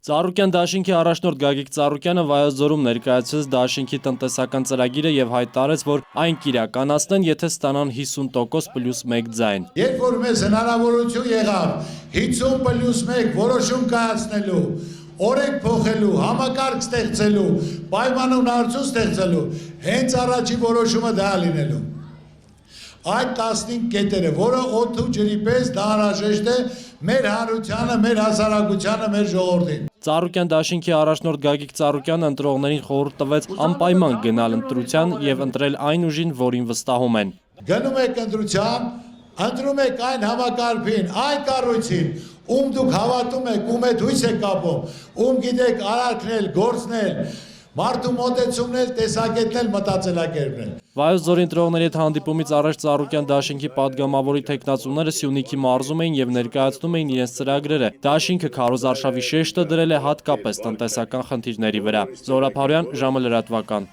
Ծառուկյան դաշինքի առաջնորդ Գագիկ Ծառուկյանը Վայոց-Ձորում ներկայացրեց դաշինքի տնտեսական ծրագիրը եւ հայտարարեց, որ այն կիրականացնեն, եթե ստանան 50% + 1 ձայն։ Երբ որ մեզ հնարավորություն եղավ 50 + 1 որոշում կայացնելու, օրենք փոխելու, համակարգ ստեղծելու, պայմանավորություն ստեղծելու, հենց առաջի որոշումը դա լինելու։ Այդ 15 կետերը, որը օդ ու ջրի պես դա անհրաժեշտ է մեր հանրությանը, մեր հասարակությանը, մեր ժողովրդին։ Ծառուկյան դաշինքի առաջնորդ Գագիկ Ծառուկյանը ընտրողներին խորհուրդ տվեց անպայման գնալ ընտրության եւ ընտրել այն ուժին, որին վստահում են։ Գնում եք ընտրության, ընտրում եք այն համակարգին, այն կառույցին, ում դուք հավատում եք, ում հետ հույս եք կապում, ում գիտեք արարքնել, գործնել, մարդու մոտեցումներ, տեսակետներ, մտածելակերպներ։ Վայոց-Ձորի ընտրողների հետ հանդիպումից առաջ Ծառուկյան դաշինքի падգամավորի թեկնածուները Սյունիքի մարզում էին եւ ներկայացնում էին իրենց ծրագրերը։ Դաշինքը քարոզարշավի շեշտը դրել է հատկապես տնտեսական խնդիրների վրա։ Զորապ Հարոյան, ժամը լրատվական։